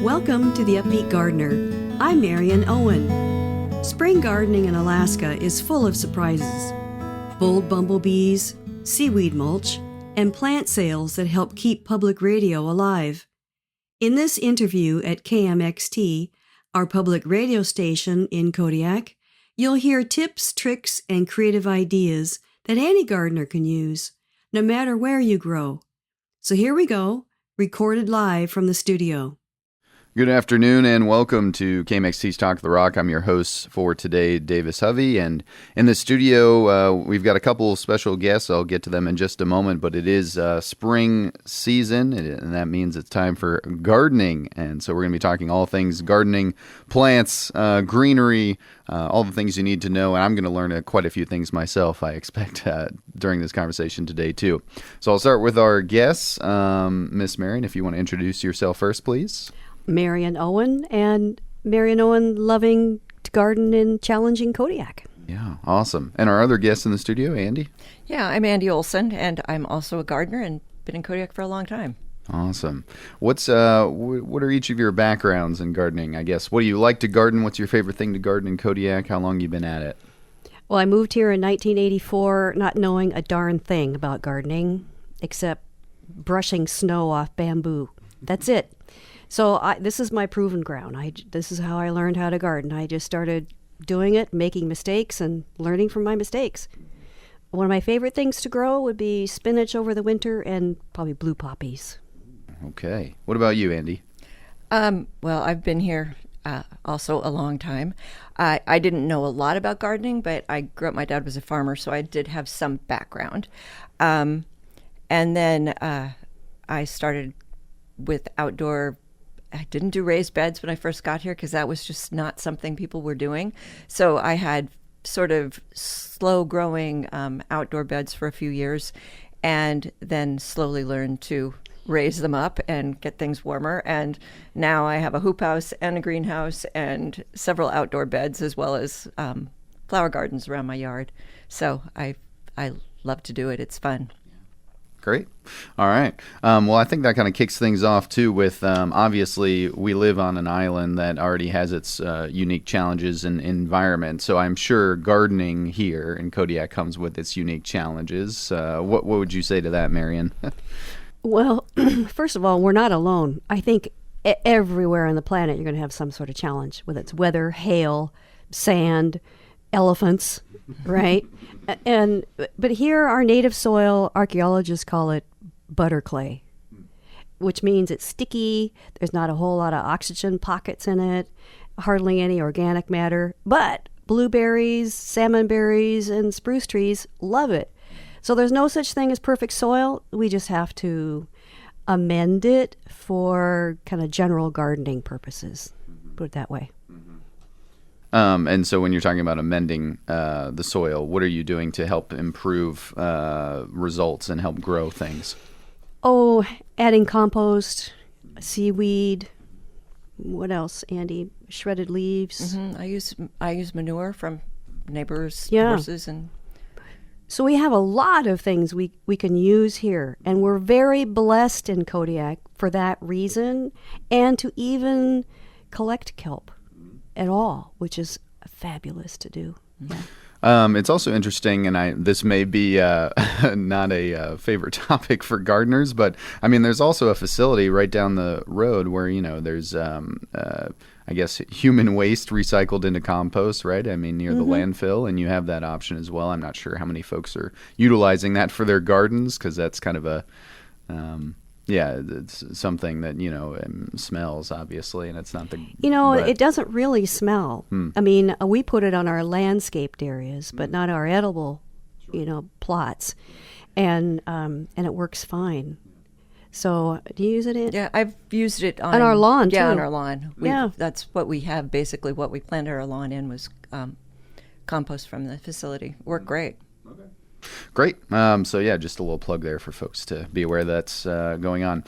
Welcome to the UpBeet Gardener. I'm Marion Owen. Spring gardening in Alaska is full of surprises. Bold bumblebees, seaweed mulch, and plant sales that help keep public radio alive. In this interview at KMXT, our public radio station in Kodiak, you'll hear tips, tricks, and creative ideas that any gardener can use, no matter where you grow. So here we go, recorded live from the studio. Good afternoon and welcome to KMXT's Talk the Rock. I'm your host for today, Davis Hovey, and in the studio we've got a couple special guests. I'll get to them in just a moment, but it is spring season, and that means it's time for gardening, and so we're going to be talking all things gardening, plants, greenery, all the things you need to know, and I'm going to learn quite a few things myself, I expect, during this conversation today, too. So I'll start with our guests. Miss Marion, if you want to introduce yourself first, please. Marion Owen, and Marion Owen loving to garden in challenging Kodiak. Yeah, awesome. And our other guest in the studio, Andy? Yeah, I'm Andy Olson, and I'm also a gardener and been in Kodiak for a long time. Awesome. What are each of your backgrounds in gardening, I guess? What do you like to garden? What's your favorite thing to garden in Kodiak? How long have you been at it? Well, I moved here in 1984 not knowing a darn thing about gardening except brushing snow off bamboo. That's it. So this is my proven ground. This is how I learned how to garden. I just started doing it, making mistakes, and learning from my mistakes. One of my favorite things to grow would be spinach over the winter and probably blue poppies. Okay. What about you, Andy? Well, I've been here also a long time. I didn't know a lot about gardening, but I grew up, my dad was a farmer, so I did have some background. And then I started with outdoor. I didn't do raised beds when I first got here because that was just not something people were doing. So I had sort of slow growing outdoor beds for a few years and then slowly learned to raise them up and get things warmer. And now I have a hoop house and a greenhouse and several outdoor beds as well as flower gardens around my yard. So I love to do it. It's fun. Great. All right. Well, I think that kind of kicks things off, too, with obviously we live on an island that already has its unique challenges and environment. So I'm sure gardening here in Kodiak comes with its unique challenges. What would you say to that, Marion? Well, first of all, we're not alone. I think everywhere on the planet you're going to have some sort of challenge, whether it's weather, hail, sand, elephants, right? But here, our native soil, archaeologists call it butter clay, which means it's sticky. There's not a whole lot of oxygen pockets in it, hardly any organic matter. But blueberries, salmon berries, and spruce trees love it. So there's no such thing as perfect soil. We just have to amend it for kind of general gardening purposes. Put it that way. And so when you're talking about amending the soil, what are you doing to help improve results and help grow things? Oh, adding compost, seaweed. What else, Andy? Shredded leaves. Mm-hmm. I use manure from neighbors' horses. So we have a lot of things we can use here. And we're very blessed in Kodiak for that reason, and to even collect kelp at all, which is fabulous to do. Yeah. It's also interesting, and this may be not a favorite topic for gardeners, but I mean, there's also a facility right down the road where, there's, I guess, human waste recycled into compost, right? I mean, near the landfill, and you have that option as well. I'm not sure how many folks are utilizing that for their gardens, because that's kind of a... it's something that, smells, obviously, and it's not the... it doesn't really smell. I mean, we put it on our landscaped areas, but not our edible, plots. And it works fine. So, do you use it? Yeah, I've used it on our lawn, too. Yeah, on our lawn. That's what we have, basically. What we planted our lawn in was compost from the facility. Worked great. Okay. Great. So just a little plug there for folks to be aware that's going on.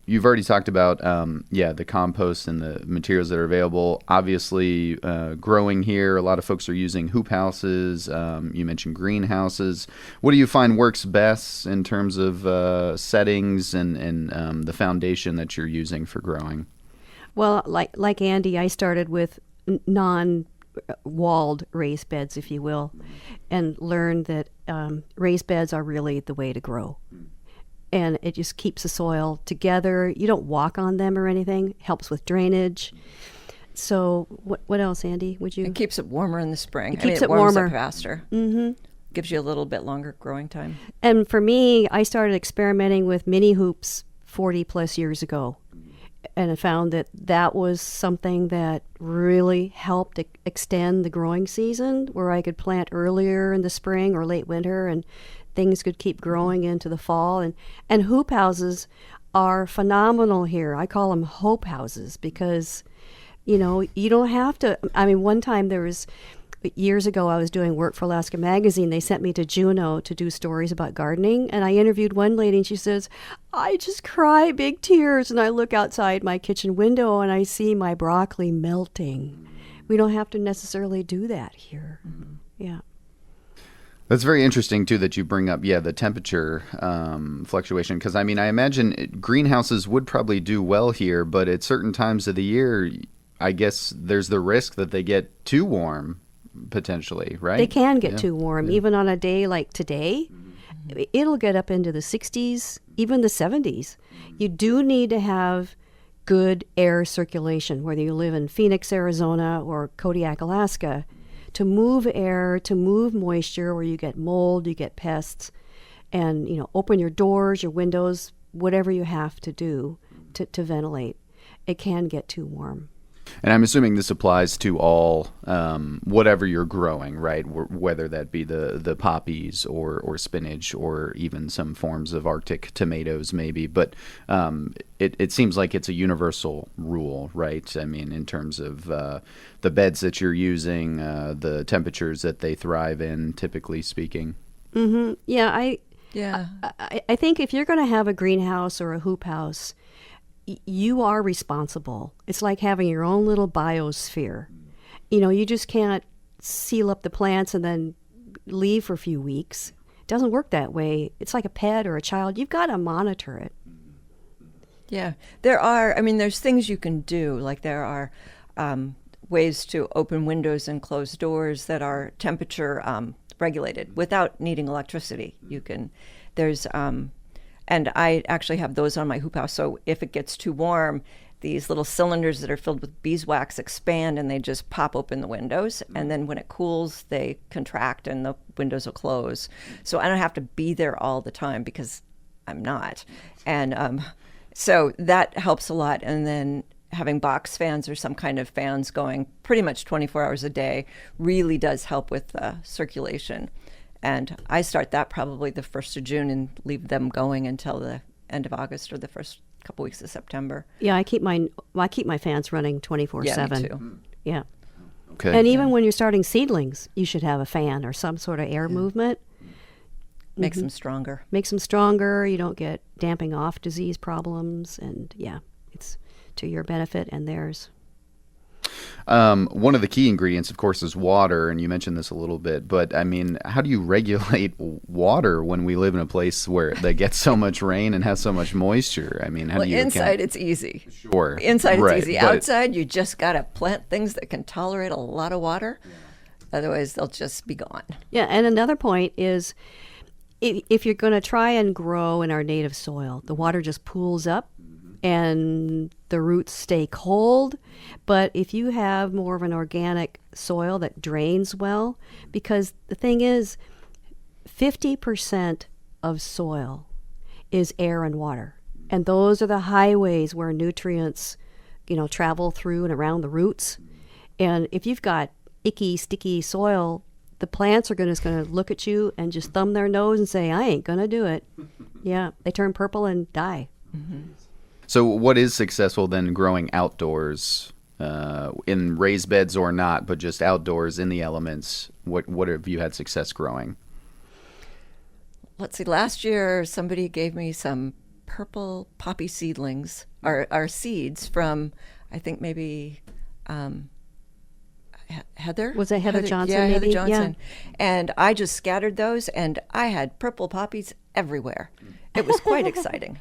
you've already talked about, the compost and the materials that are available. Obviously, growing here, a lot of folks are using hoop houses. You mentioned greenhouses. What do you find works best in terms of settings and the foundation that you're using for growing? Well, like Andy, I started with non-walled raised beds, if you will, and learned that raised beds are really the way to grow. And it just keeps the soil together. You don't walk on them or anything. Helps with drainage. So what else, Andy? Would you? It keeps it warmer in the spring. It keeps it warms warmer. up faster. Mm-hmm. Gives you a little bit longer growing time. And for me, I started experimenting with mini hoops 40 plus years ago. And I found that was something that really helped extend the growing season, where I could plant earlier in the spring or late winter, and things could keep growing into the fall. And hoop houses are phenomenal here. I call them hope houses because, you don't have to. I mean, one time years ago, I was doing work for Alaska Magazine. They sent me to Juneau to do stories about gardening. And I interviewed one lady, and she says, I just cry big tears. And I look outside my kitchen window, and I see my broccoli melting. We don't have to necessarily do that here. Mm-hmm. Yeah. That's very interesting, too, that you bring up, the temperature fluctuation. Because, I mean, I imagine greenhouses would probably do well here, but at certain times of the year, I guess there's the risk that they get too warm, potentially, right? They can get too warm. Even on a day like today, it'll get up into the 60s, even the 70s. You do need to have good air circulation, whether you live in Phoenix, Arizona, or Kodiak, Alaska, to move air, to move moisture where you get mold, you get pests, and open your doors, your windows, whatever you have to do to ventilate. It can get too warm. And I'm assuming this applies to all whatever you're growing, right? Whether that be the poppies or spinach or even some forms of Arctic tomatoes, maybe. But it seems like it's a universal rule, right? I mean, in terms of the beds that you're using, the temperatures that they thrive in, typically speaking. Mm-hmm. Yeah, I think if you're going to have a greenhouse or a hoop house, you are responsible. It's like having your own little biosphere. You just can't seal up the plants and then leave for a few weeks. It doesn't work that way. It's like a pet or a child. You've got to monitor it. Yeah. There's things you can do. Like there are ways to open windows and close doors that are temperature regulated without needing electricity. And I actually have those on my hoop house. So if it gets too warm, these little cylinders that are filled with beeswax expand and they just pop open the windows. And then when it cools, they contract and the windows will close. So I don't have to be there all the time because I'm not. And so that helps a lot. And then having box fans or some kind of fans going pretty much 24 hours a day really does help with circulation. And I start that probably the 1st of June and leave them going until the end of August or the first couple weeks of September. Yeah, I keep my fans running 24/7. Yeah, me too. Yeah. Okay. And even when you're starting seedlings, you should have a fan or some sort of air movement. Makes them stronger. Makes them stronger. You don't get damping off disease problems. And it's to your benefit and theirs. One of the key ingredients, of course, is water, and you mentioned this a little bit, but I mean, how do you regulate water when we live in a place where they get so much rain and has so much moisture? I mean, how do you inside it's easy. Sure. Inside right, it's easy. Outside, you just got to plant things that can tolerate a lot of water. Yeah. Otherwise, they'll just be gone. Yeah, and another point is if you're going to try and grow in our native soil, the water just pools up and the roots stay cold. But if you have more of an organic soil that drains well, because the thing is, 50% of soil is air and water. And those are the highways where nutrients, travel through and around the roots. And if you've got icky, sticky soil, the plants are just going to look at you and just thumb their nose and say, I ain't going to do it. Yeah, they turn purple and die. Mm-hmm. So what is successful then growing outdoors, in raised beds or not, but just outdoors in the elements? What have you had success growing? Let's see. Last year, somebody gave me some purple poppy seedlings, are seeds from, I think maybe Heather. Was it Heather Johnson? Yeah, Heather maybe? Johnson. Yeah. And I just scattered those, and I had purple poppies everywhere. It was quite exciting.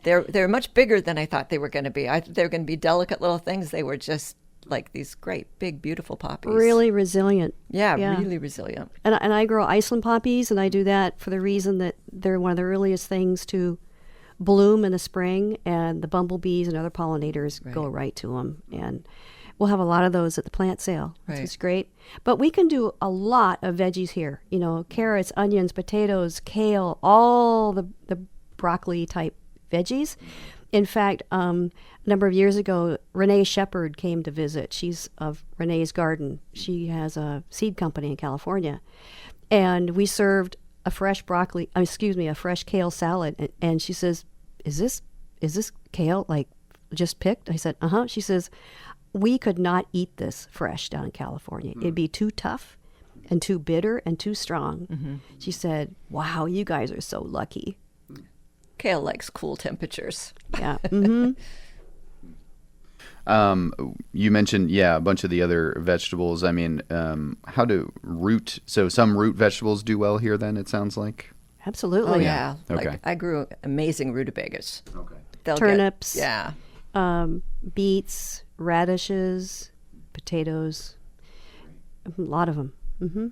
They're much bigger than I thought they were going to be. They were going to be delicate little things. They were just like these great, big, beautiful poppies. Really resilient. Yeah, really resilient. And I grow Iceland poppies, and I do that for the reason that they're one of the earliest things to bloom in the spring, and the bumblebees and other pollinators go right to them. And we'll have a lot of those at the plant sale, which is great. But we can do a lot of veggies here. You know, carrots, onions, potatoes, kale, all the broccoli-type veggies. In fact, a number of years ago, Renee Shepard came to visit. She's of Renee's Garden. She has a seed company in California. And we served a fresh a fresh kale salad. And she says, is this kale like just picked? I said, uh-huh. She says, we could not eat this fresh down in California. It'd be too tough and too bitter and too strong. Mm-hmm. She said, wow, you guys are so lucky. Kale likes cool temperatures. Yeah. Mm-hmm. You mentioned, a bunch of the other vegetables. I mean, how do some root vegetables do well here then, it sounds like? Absolutely. Oh, yeah. Okay. Like, I grew amazing rutabagas. Okay. Turnips. Beets, radishes, potatoes, a lot of them. Mm-hmm.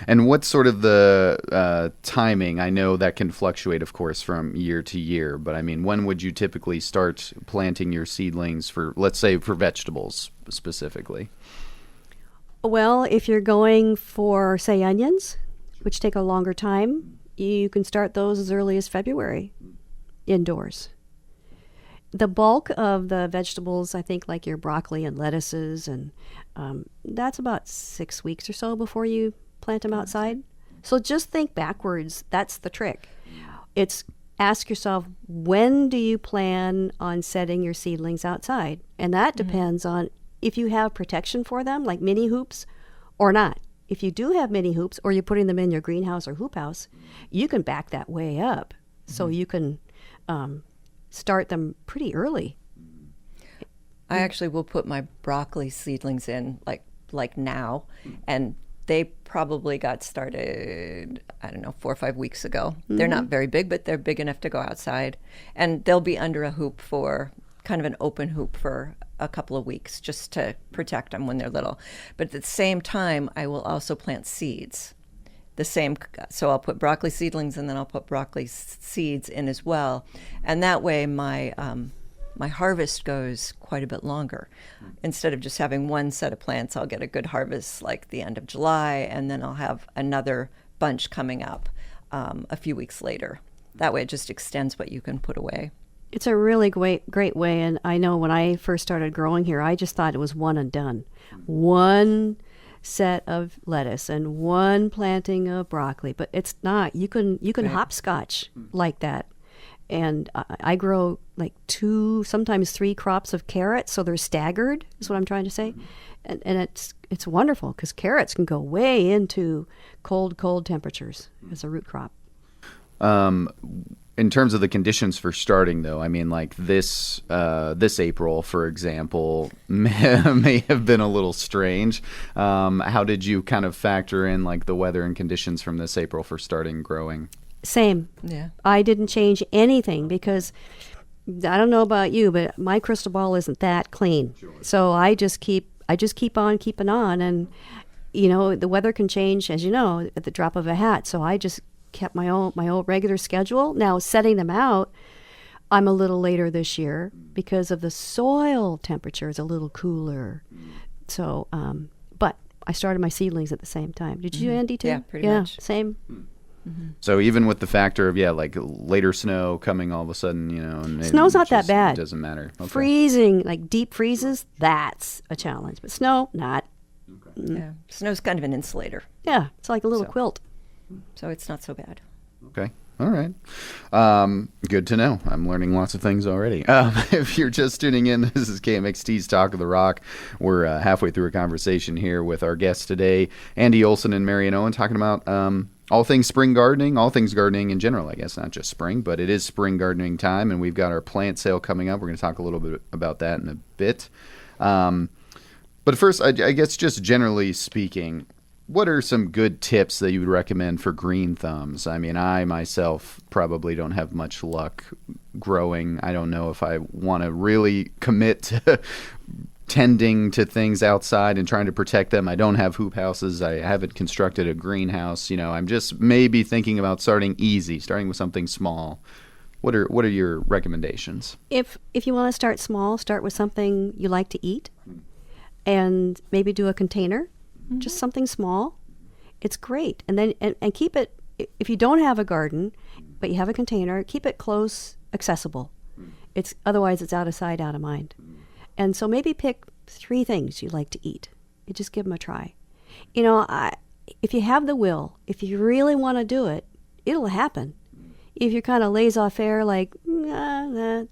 And what's sort of the timing? I know that can fluctuate, of course, from year to year, but I mean, when would you typically start planting your seedlings for, let's say, for vegetables specifically? Well, if you're going for, say, onions, which take a longer time, you can start those as early as February indoors. The bulk of the vegetables, I think, like your broccoli and lettuces, and that's about 6 weeks or so before you plant them outside. So just think backwards. That's the trick. It's ask yourself, when do you plan on setting your seedlings outside? And that depends on if you have protection for them, like mini hoops, or not. If you do have mini hoops, or you're putting them in your greenhouse or hoop house, you can back that way up. So you can start them pretty early. I actually will put my broccoli seedlings in like now, and they probably got started, 4 or 5 weeks ago. Mm-hmm. They're not very big, but they're big enough to go outside. And they'll be under a hoop for kind of an open hoop for a couple of weeks just to protect them when they're little. But at the same time, I will also plant seeds. So I'll put broccoli seedlings and then I'll put broccoli seeds in as well. And that way my harvest goes quite a bit longer. Instead of just having one set of plants, I'll get a good harvest like the end of July, and then I'll have another bunch coming up a few weeks later. That way it just extends what you can put away. It's a really great way, and I know when I first started growing here, I just thought it was one and done. One set of lettuce and one planting of broccoli, but it's not. You can hopscotch like that. And I grow like 2, sometimes 3 crops of carrots, so they're staggered, is what I'm trying to say. And it's wonderful because carrots can go way into cold temperatures as a root crop. In terms of the conditions for starting, though, I mean, like this April, for example, may have been a little strange. How did you kind of factor in like the weather and conditions from this April for starting growing? Same. Yeah. I didn't change anything because I don't know about you, but my crystal ball isn't that clean. Sure. So I just keep on keeping on, and the weather can change, as you know, at the drop of a hat. So I just kept my old regular schedule. Now setting them out, I'm a little later this year because of the soil temperature is a little cooler. So, but I started my seedlings at the same time. Did you, Andy, too? Yeah, pretty much. Same. Mm-hmm. So even with the factor of like later snow coming all of a sudden, and snow's not that bad. It doesn't matter. Okay. Freezing, like deep freezes, that's a challenge. But snow, not. Okay. Yeah, snow's kind of an insulator. Yeah, it's like a little quilt. So it's not so bad. Okay. All right. Good to know. I'm learning lots of things already. If you're just tuning in, this is KMXT's Talk of the Rock. We're halfway through a conversation here with our guests today, Andy Olson and Marion Owen, talking about all things spring gardening, all things gardening in general, I guess, not just spring, but it is spring gardening time, and we've got our plant sale coming up. We're going to talk a little bit about that in a bit. But first, I guess just generally speaking, what are some good tips that you would recommend for green thumbs? I mean, I myself probably don't have much luck growing. I don't know if I want to really commit to tending to things outside and trying to protect them. I don't have hoop houses. I haven't constructed a greenhouse. I'm just maybe thinking about starting with something small. What are your recommendations? If you want to start small, start with something you like to eat, and maybe do a container, just something small. It's great, and then and keep it. If you don't have a garden, but you have a container, keep it close, accessible. Otherwise it's out of sight, out of mind. And so maybe pick 3 things you like to eat. You just give them a try. If you have the will, if you really want to do it, it'll happen. If you're kind of laissez-faire, like, then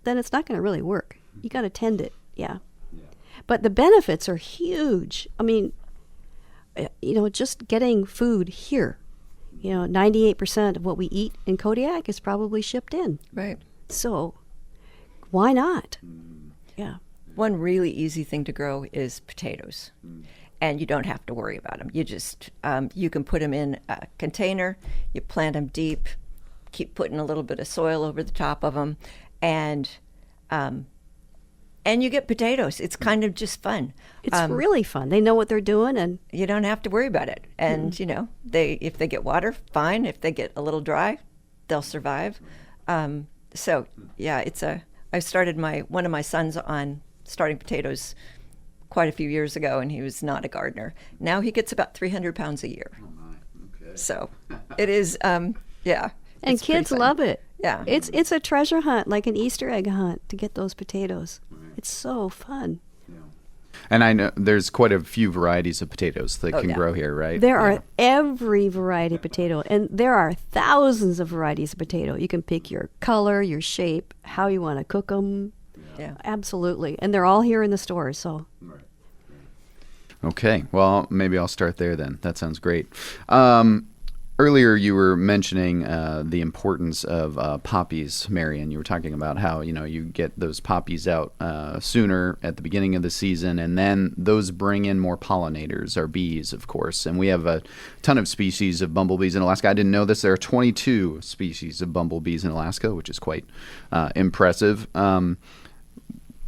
it's not going to really work. You got to tend it, yeah. But the benefits are huge. I mean, just getting food here. 98% of what we eat in Kodiak is probably shipped in. Right. So why not? Yeah. One really easy thing to grow is potatoes. And you don't have to worry about them. You just, you can put them in a container, you plant them deep, keep putting a little bit of soil over the top of them, and you get potatoes. It's kind of just fun. It's really fun. They know what they're doing, and you don't have to worry about it. And if they get water, fine. If they get a little dry, they'll survive. So yeah, I started one of my sons on starting potatoes quite a few years ago, and he was not a gardener. Now he gets about 300 pounds a year. Oh my, okay. So it is, yeah. And kids love it. Yeah. It's a treasure hunt, like an Easter egg hunt, to get those potatoes. Right. It's so fun. Yeah. And I know there's quite a few varieties of potatoes that can grow here, right? There are every variety of potato, and there are thousands of varieties of potato. You can pick your color, your shape, how you want to cook them. Yeah. Absolutely. And they're all here in the stores, so. Right. Okay. Well, maybe I'll start there then. That sounds great. Earlier, you were mentioning the importance of poppies, Marion. You were talking about how you get those poppies out sooner at the beginning of the season, and then those bring in more pollinators, our bees, of course. And we have a ton of species of bumblebees in Alaska. I didn't know this. There are 22 species of bumblebees in Alaska, which is quite impressive.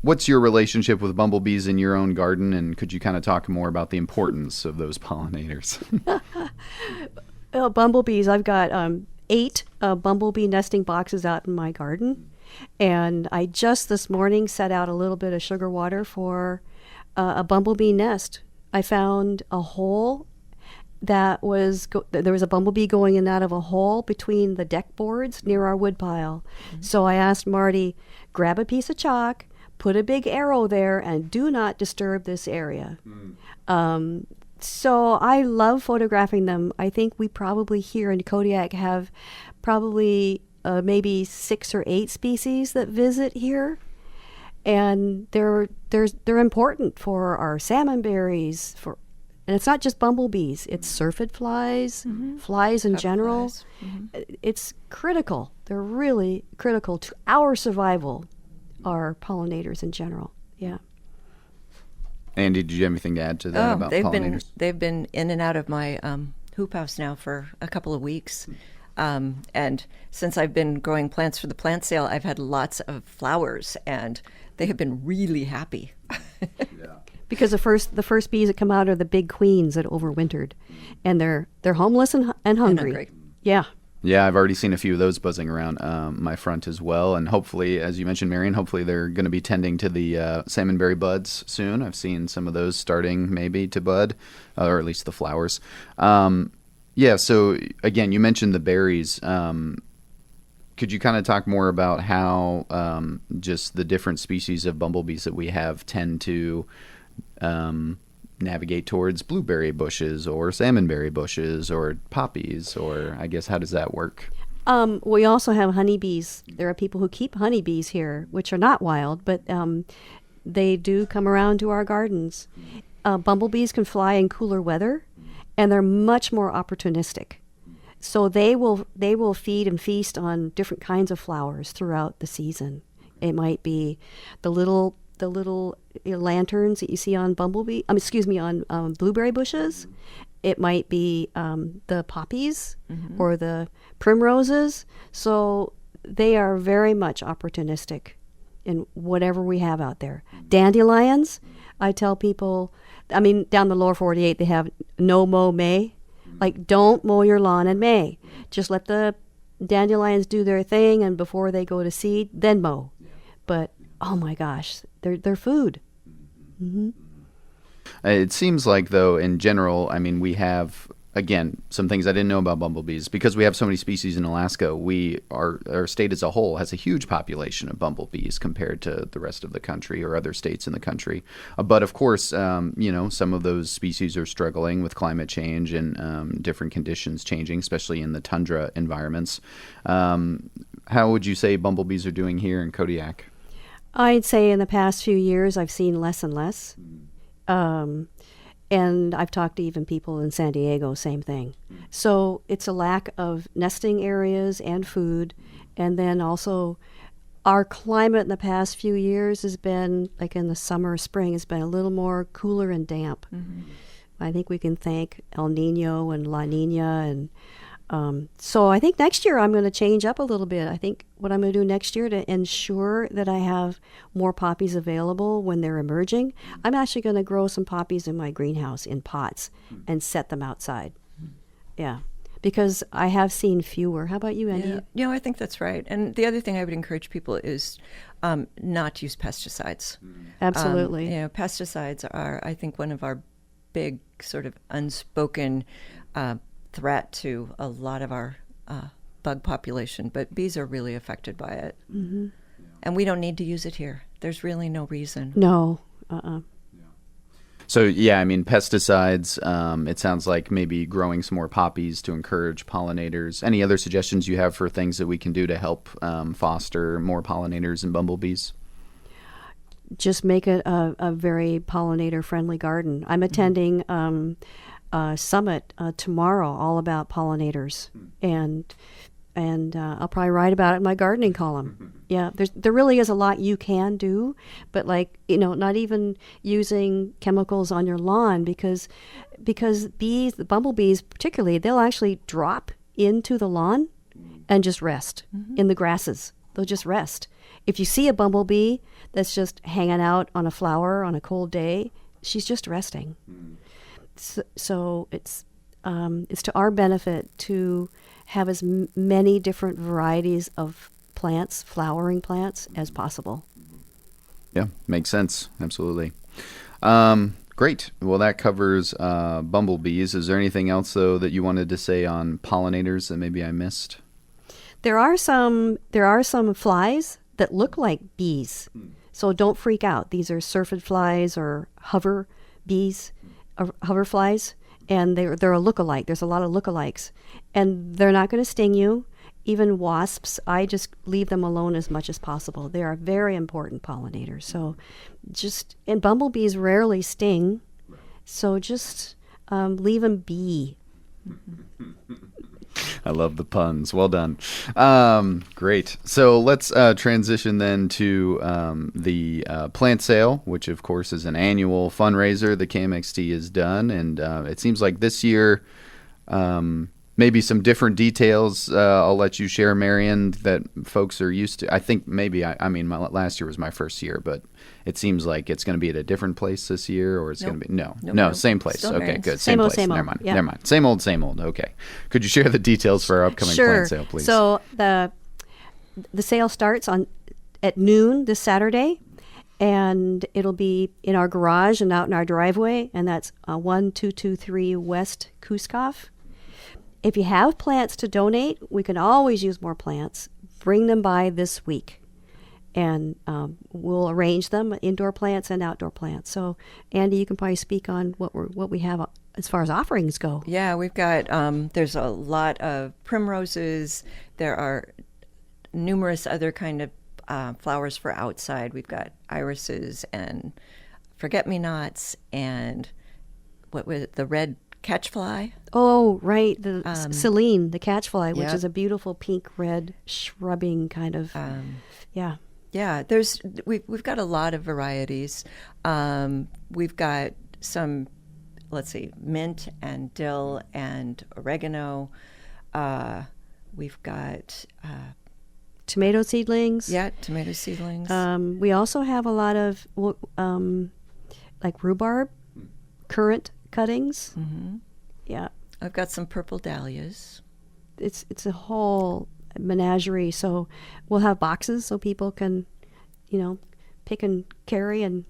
What's your relationship with bumblebees in your own garden, and could you kind of talk more about the importance of those pollinators? Bumblebees, I've got 8 bumblebee nesting boxes out in my garden, and I just this morning set out a little bit of sugar water for a bumblebee nest. I found a hole that there was a bumblebee going in and out of a hole between the deck boards near our wood pile. Mm-hmm. So I asked Marty, grab a piece of chalk, put a big arrow there, and do not disturb this area. So I love photographing them. I think we probably here in Kodiak have probably maybe 6 or 8 species that visit here, and they're important for our salmonberries. And it's not just bumblebees; it's syrphid flies, flies in general. Flies. Mm-hmm. It's critical. They're really critical to our survival. Our pollinators in general, yeah. Andy, did you have anything to add to that about pollinators? They've been in and out of my hoop house now for a couple of weeks. And since I've been growing plants for the plant sale, I've had lots of flowers, and they have been really happy. Yeah. Because the first bees that come out are the big queens that overwintered, and they're homeless and hungry. Yeah. Yeah, I've already seen a few of those buzzing around my front as well. And hopefully, as you mentioned, Marion, hopefully they're going to be tending to the salmonberry buds soon. I've seen some of those starting maybe to bud, or at least the flowers. Yeah, so again, you mentioned the berries. Could you kind of talk more about how just the different species of bumblebees that we have tend to navigate towards blueberry bushes or salmonberry bushes or poppies, or I guess how does that work? We also have honeybees. There are people who keep honeybees here, which are not wild, but they do come around to our gardens. Bumblebees can fly in cooler weather, and they're much more opportunistic. So they will feed and feast on different kinds of flowers throughout the season. It might be the little lanterns that you see on on blueberry bushes. It might be the poppies or the primroses. So they are very much opportunistic in whatever we have out there. Dandelions, I tell people, down the lower 48, they have no mow May. Like, don't mow your lawn in May. Just let the dandelions do their thing, and before they go to seed, then mow. But, oh my gosh, they're food. Mm-hmm. It seems like, though, in general, we have, again, some things I didn't know about bumblebees. Because we have so many species in Alaska, our state as a whole has a huge population of bumblebees compared to the rest of the country or other states in the country. But, of course, some of those species are struggling with climate change and different conditions changing, especially in the tundra environments. How would you say bumblebees are doing here in Kodiak? I'd say in the past few years, I've seen less and less. And I've talked to even people in San Diego, same thing. So it's a lack of nesting areas and food. And then also our climate in the past few years has been, like in the summer, spring, has been a little more cooler and damp. Mm-hmm. I think we can thank El Nino and La Nina. And so I think next year I'm going to change up a little bit. I think what I'm going to do next year to ensure that I have more poppies available when they're emerging, I'm actually going to grow some poppies in my greenhouse in pots and set them outside. Yeah, because I have seen fewer. How about you, Andy? Yeah, I think that's right. And the other thing I would encourage people is not to use pesticides. Absolutely. Pesticides are, I think, one of our big sort of unspoken threat to a lot of our bug population, but bees are really affected by it. Mm-hmm. And we don't need to use it here. There's really no reason. No. So, pesticides, it sounds like maybe growing some more poppies to encourage pollinators. Any other suggestions you have for things that we can do to help foster more pollinators and bumblebees? Just make it a very pollinator-friendly garden. I'm attending summit tomorrow all about pollinators, and I'll probably write about it in my gardening column. Yeah, there really is a lot you can do, but not even using chemicals on your lawn because bees, the bumblebees particularly, they'll actually drop into the lawn and just rest in the grasses. They'll just rest. If you see a bumblebee that's just hanging out on a flower on a cold day, she's just resting. So it's to our benefit to have as many different varieties of plants, flowering plants, as possible. Yeah, makes sense. Absolutely. Great. Well, that covers bumblebees. Is there anything else, though, that you wanted to say on pollinators that maybe I missed? There are some flies that look like bees. So don't freak out. These are syrphid flies or hover bees. Hoverflies, and they're a lookalike. There's a lot of lookalikes, and they're not going to sting you. Even wasps, I just leave them alone as much as possible. They are very important pollinators. So, and bumblebees rarely sting, so just leave them be. I love the puns. Well done. Great. So let's transition then to the plant sale, which of course is an annual fundraiser the KMXT has done. And it seems like this year, maybe some different details I'll let you share, Marion, that folks are used to. I think maybe, my last year was my first year, but it seems like it's going to be at a different place this year, or it's going to be, no, same place. Still okay, Marion's. good. Same place. old. Never mind. Yeah. Never mind. Same old. Okay. Could you share the details for our upcoming plant sale, please? So the sale starts at noon this Saturday, and it'll be in our garage and out in our driveway, and that's 1223 West Kuskoff. If you have plants to donate, we can always use more plants. Bring them by this week, and we'll arrange them, indoor plants and outdoor plants. So, Andy, you can probably speak on what we have as far as offerings go. Yeah, we've got, there's a lot of primroses. There are numerous other kind of flowers for outside. We've got irises and forget-me-nots and what was it, the red catchfly. Oh, right. The Celine, the catchfly, which Yep. is a beautiful pink-red shrubbing kind of. Yeah. Yeah, we've got a lot of varieties. We've got some, let's see, mint and dill and oregano. We've got Tomato seedlings. tomato seedlings. We also have a lot of like rhubarb, currant cuttings. Mm-hmm. Yeah. I've got some purple dahlias. It's a whole menagerie. So we'll have boxes so people can, pick and carry and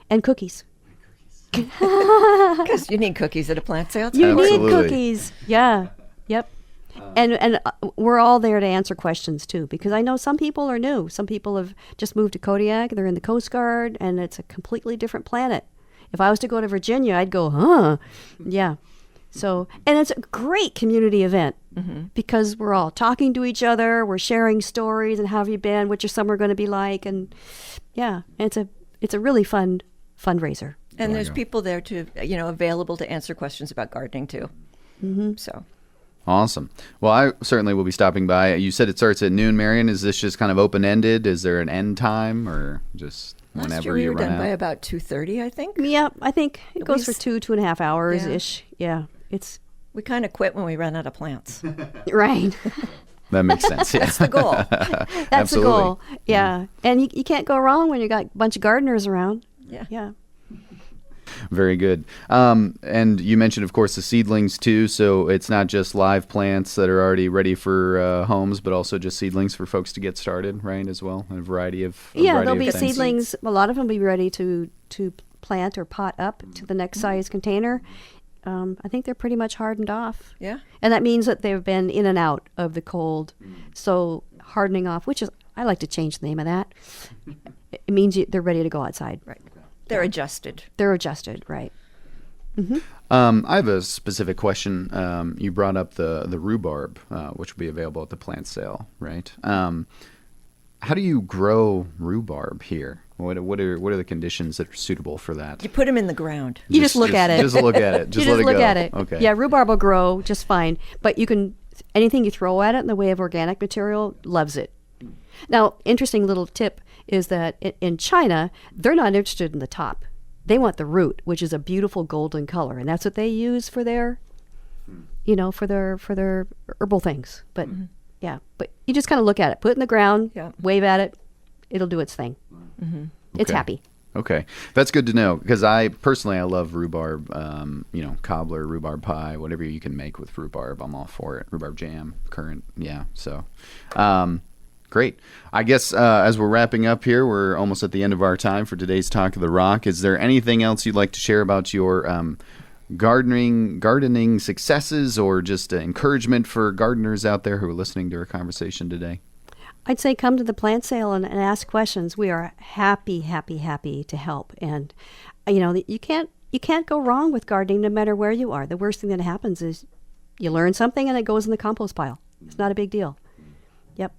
and cookies. Because you need cookies at a plant sale too. You Absolutely. need cookies. Yeah. Yep. And we're all there to answer questions too, because I know some people are new. Some people have just moved to Kodiak. They're in the Coast Guard, and it's a completely different planet. If I was to go to Virginia, I'd go, huh? Yeah. So, and it's a great community event because we're all talking to each other. We're sharing stories and how have you been, what your summer going to be like, and it's a really fun fundraiser. And there's people there to, available to answer questions about gardening too. Mm-hmm. So. Awesome. Well, I certainly will be stopping by. You said it starts at noon, Marion. Is this just kind of open-ended? Is there an end time or just Last whenever year we you were run done out? by about 2:30, I think. Yeah, I think it goes for 2.5 hours Yeah. ish. Yeah, it's We kind of quit when we ran out of plants. right. That makes sense. Yeah. That's the goal. That's Absolutely. the goal. Yeah, and you can't go wrong when you got a bunch of gardeners around. Yeah. Yeah. Very good. And you mentioned, of course, the seedlings too. So it's not just live plants that are already ready for homes, but also just seedlings for folks to get started, right? As well, a variety of There'll be things. seedlings. A lot of them will be ready to plant or pot up to the next size container. I think they're pretty much hardened off. Yeah. And that means that they've been in and out of the cold. So hardening off, which is, I like to change the name of that. It means they're ready to go outside. Right. They're adjusted. They're adjusted, right. I have a specific question. You brought up the rhubarb, which will be available at the plant sale, right? How do you grow rhubarb here? What are the conditions that are suitable for that? You put them in the ground. You just look at it. Just look at it. Just you let just it look go. at it. Okay. Yeah, rhubarb will grow just fine, but anything you throw at it in the way of organic material loves it. Now, interesting little tip is that in China, they're not interested in the top. They want the root, which is a beautiful golden color, and that's what they use for their, for their herbal things. But but you just kind of look at it, put it in the ground, wave at it, it'll do its thing. It's Okay. happy. Okay, that's good to know because I love rhubarb. Cobbler, rhubarb pie, whatever you can make with rhubarb, I'm all for it. Rhubarb jam, currant, yeah. So, great. I guess as we're wrapping up here, we're almost at the end of our time for today's Talk of the Rock. Is there anything else you'd like to share about your gardening successes or just encouragement for gardeners out there who are listening to our conversation today? I'd say come to the plant sale and ask questions. We are happy to help. And, you can't go wrong with gardening no matter where you are. The worst thing that happens is you learn something and it goes in the compost pile. It's not a big deal. Yep.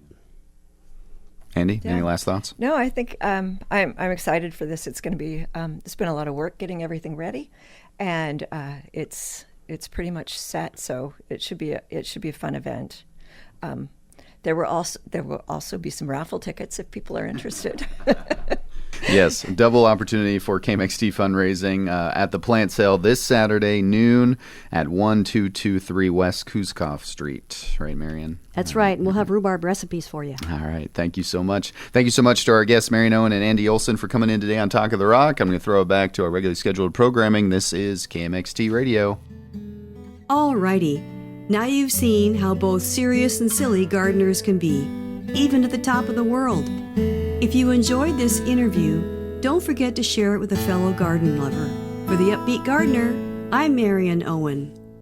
Andy, any last thoughts? No, I think I'm excited for this. It's going to be it's been a lot of work getting everything ready, and it's pretty much set. So it should be a fun event. There will also be some raffle tickets if people are interested. Yes, double opportunity for KMXT fundraising at the plant sale this Saturday, noon at 1223 West Kuskoff Street. Right, Marion? That's right. And we'll have rhubarb recipes for you. All right. Thank you so much. Thank you so much to our guests, Marion Owen and Andy Olson, for coming in today on Talk of the Rock. I'm going to throw it back to our regularly scheduled programming. This is KMXT Radio. Alrighty. Now you've seen how both serious and silly gardeners can be, even at the top of the world. If you enjoyed this interview, don't forget to share it with a fellow garden lover. For the UpBeet Gardener, I'm Marion Owen.